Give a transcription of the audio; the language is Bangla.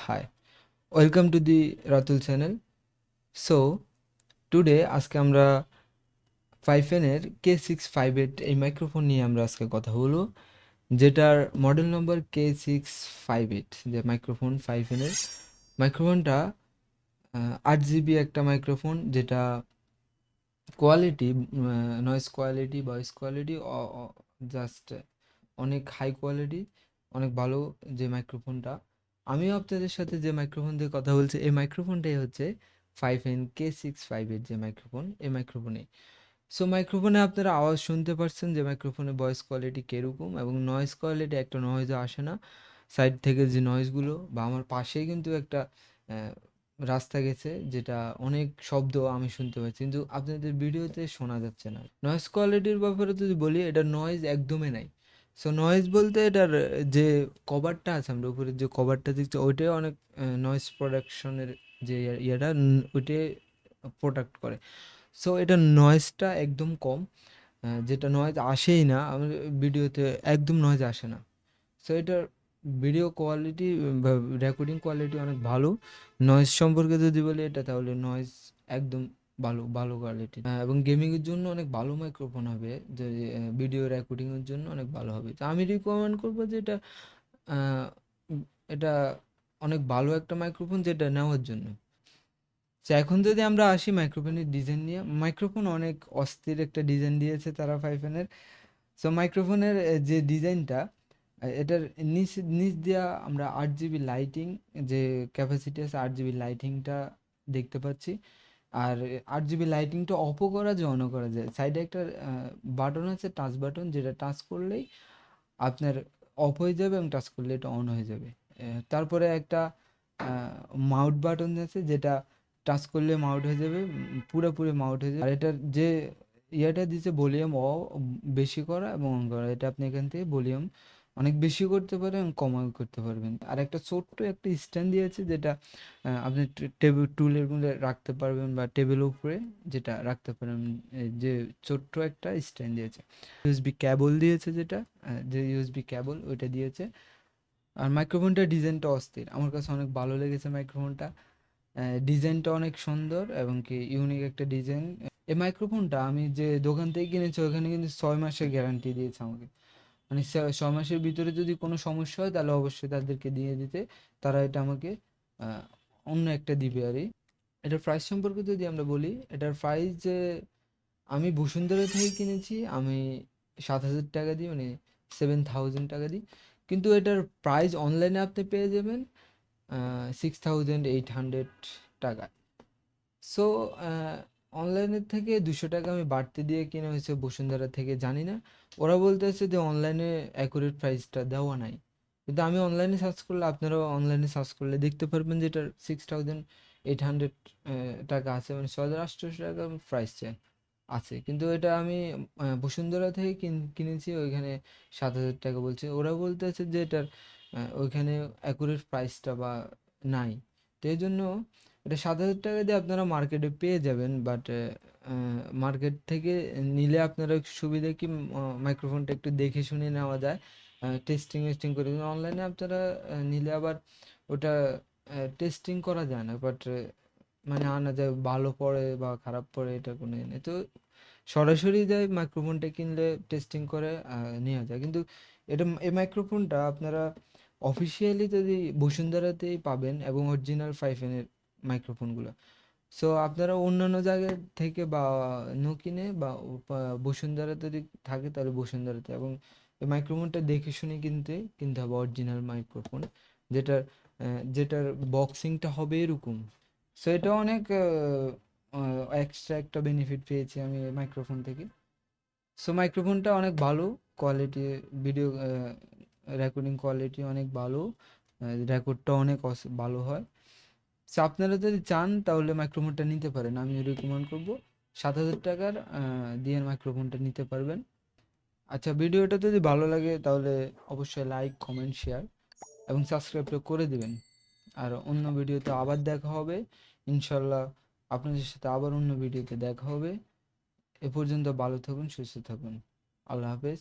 Hi, welcome to the Ratul channel. So today আজকে আমরা 5N এর K658 এই মাইক্রোফোন নিয়ে আমরা আজকে কথা বলবো, যেটার মডেল নম্বর K658। যে মাইক্রোফোন 5N এর মাইক্রোফোনটা 8 GB একটা মাইক্রোফোন, যেটা quality, noise quality, voice quality just অনেক হাই কোয়ালিটি, অনেক ভালো। যে মাইক্রোফোনটা আমিও আপনাদের সাথে যে মাইক্রোফোন দিয়ে কথা বলছি, এই মাইক্রোফোনটাই হচ্ছে 5N K658 যে মাইক্রোফোন, এই মাইক্রোফোনে। সো মাইক্রোফোনে আপনারা আওয়াজ শুনতে পারছেন যে মাইক্রোফোনে ভয়েস কোয়ালিটি কীরকম, এবং নয়েজ কোয়ালিটি একটা নয়েজও আসে না সাইড থেকে যে নয়েজগুলো। বা আমার পাশেই কিন্তু একটা রাস্তা গেছে, যেটা অনেক শব্দ আমি শুনতে পাচ্ছি, কিন্তু আপনাদের ভিডিওতে শোনা যাচ্ছে না। নয়েজ কোয়ালিটির ব্যাপারে যদি বলি, এটা নয়েজ একদমই নাই। সো নয়েজ বলতে এটার যে কভারটা আছে, আমরা উপরে যে কভারটা দেখছি, ওইটাই অনেক নয়েজ প্রোডাকশনের যে ইয়েটা, ওইটাই প্রোডাক্ট করে। সো এটা নয়েজটা একদম কম, যেটা নয়েজ আসেই না আমার ভিডিওতে, একদম নয়েজ আসে না। সো এটার ভিডিও কোয়ালিটি বা রেকর্ডিং কোয়ালিটি অনেক ভালো। নয়েজ সম্পর্কে যদি বলি এটা, তাহলে নয়েজ একদম ভালো ভালো কোয়ালিটি, এবং গেমিংয়ের জন্য অনেক ভালো মাইক্রোফোন হবে, যে ভিডিও রেকর্ডিংয়ের জন্য অনেক ভালো হবে। তো আমি রিকমেন্ড করবো যে এটা এটা অনেক ভালো একটা মাইক্রোফোন, যেটা নেওয়ার জন্য। তো এখন যদি আমরা আসি মাইক্রোফোনের ডিজাইন নিয়ে, মাইক্রোফোন অনেক অস্থির একটা ডিজাইন দিয়েছে তারা 5N-এর। সো মাইক্রোফোনের যে ডিজাইনটা, এটার নিচ নিচ দিয়া আমরা 8 GB লাইটিং, যে ক্যাপাসিটি আছে 8 GB লাইটিংটা দেখতে পাচ্ছি। আর 8 GB লাইটিংটা অফও করা যায়, অনও করা যায়। সাইডে একটা বাটন আছে, টাচ বাটন, যেটা টাচ করলেই আপনার অফ হয়ে যাবে, এবং টাচ করলে এটা অন হয়ে যাবে। তারপরে একটা মাউট বাটন আছে, যেটা টাচ করলে মাউট হয়ে যাবে, পুরোপুরি মাউট হয়ে যাবে। আর এটার যে ইয়েটা দিচ্ছে ভলিউম বেশি করা এবং অন করা, এটা আপনি এখান থেকে ভলিউম অনেক বেশি করতে পারেন এবং কমও করতে পারবেন। আর একটা ছোট্ট একটা স্ট্যান্ড দিয়েছে, যেটা আপনি টেবিল টুলের মধ্যে রাখতে পারবেন, বা টেবিলের উপরে যেটা রাখতে পারেন। যে ছোট্ট একটা স্ট্যান্ড দিয়েছে, ইউএসবি ক্যাবল দিয়েছে, যেটা যে ইউএসবি ক্যাবল ওইটা দিয়েছে। আর মাইক্রোফোনটার ডিজাইনটা অস্থির, আমার কাছে অনেক ভালো লেগেছে মাইক্রোফোনটা। ডিজাইনটা অনেক সুন্দর এবং কি ইউনিক একটা ডিজাইন। এই মাইক্রোফোনটা আমি যে দোকান থেকে কিনেছি, ওখানে কিন্তু 6 মাসের গ্যারান্টি দিয়েছে আমাকে। মানে 6 মাসের ভিতরে যদি কোনো সমস্যা হয়, তাহলে অবশ্যই তাদেরকে দিয়ে দিতে, তারা এটা আমাকে আহ, অন্য একটা দিবে আর কি। এটার প্রাইস সম্পর্কে যদি আমরা বলি, এটার প্রাইস যে আমি বসুন্ধরা থেকে কিনেছি, আমি 7,000 টাকা দিই, মানে 7,000 টাকা দিই। কিন্তু এটার প্রাইস অনলাইনে আপনি পেয়ে যাবেন 6,800 টাকায়। সো অনলাইনের থেকে 200 টাকা আমি বাড়তি দিয়ে কিনে হয়েছে বসুন্ধরা থেকে, জানি না, ওরা বলতেছে যে অনলাইনে অ্যাকুরেট প্রাইসটা দেওয়া নাই। কিন্তু আমি অনলাইনে সার্চ করলে, আপনারাও অনলাইনে সার্চ করলে দেখতে পারবেন যে এটার 6,800 টাকা আছে, মানে 6,800 টাকা প্রাইস আছে। কিন্তু এটা আমি বসুন্ধরা থেকে কিনেছি, ওইখানে 7,000 টাকা বলছে। ওরা বলতেছে যে এটার ওইখানে অ্যাকুরেট প্রাইসটা বা নাই। তো এই জন্য এটা 7,000 টাকা দিয়ে আপনারা মার্কেটে পেয়ে যাবেন, বাট মার্কেট থেকে নিলে আপনারা একটু সুবিধা কি, মাইক্রোফোনটা একটু দেখে শুনে নেওয়া যায়, টেস্টিং করে। অনলাইনে আপনারা নিলে আবার ওটা টেস্টিং করা যায় না, বাট মানে আনা যায়, ভালো পড়ে বা খারাপ পড়ে, এটা কোনো নেই। তো সরাসরি যায় মাইক্রোফোনটা কিনলে টেস্টিং করে নেওয়া যায়। কিন্তু এটা, এই মাইক্রোফোনটা আপনারা অফিসিয়ালি যদি বসুন্ধরাতেই পাবেন, এবং অরিজিনাল 5N-এর মাইক্রোফোনগুলো। সো আপনারা অন্যান্য জায়গা থেকে বা কিনে বা বসুন্ধরা যদি থাকে, তাহলে বসুন্ধরাতে, এবং এই মাইক্রোফোনটা দেখে শুনে কিনতে হবে অরিজিনাল মাইক্রোফোন, যেটার যেটার বক্সিংটা হবে এরকম। সো এটা অনেক এক্সট্রা একটা বেনিফিট পেয়েছি আমি এই মাইক্রোফোন থেকে। সো মাইক্রোফোনটা অনেক ভালো কোয়ালিটি, ভিডিও রেকর্ডিং কোয়ালিটি অনেক ভালো, রেকর্ডটা অনেক ভালো হয়। সো আপনারা যদি চান, তাহলে মাইক্রোফোনটা নিতে পারেন, আমি রিকমেন্ড করবো। 7,000 টাকার দিয়ে মাইক্রোফোনটা নিতে পারবেন। আচ্ছা, ভিডিওটা যদি ভালো লাগে, তাহলে অবশ্যই লাইক, কমেন্ট, শেয়ার এবং সাবস্ক্রাইবটা করে দিবেন। আর অন্য ভিডিওতে আবার দেখা হবে ইনশাল্লাহ। আপনাদের সাথে আবার অন্য ভিডিওতে দেখা হবে। এ পর্যন্ত ভালো থাকুন, সুস্থ থাকুন। আল্লাহ হাফেজ।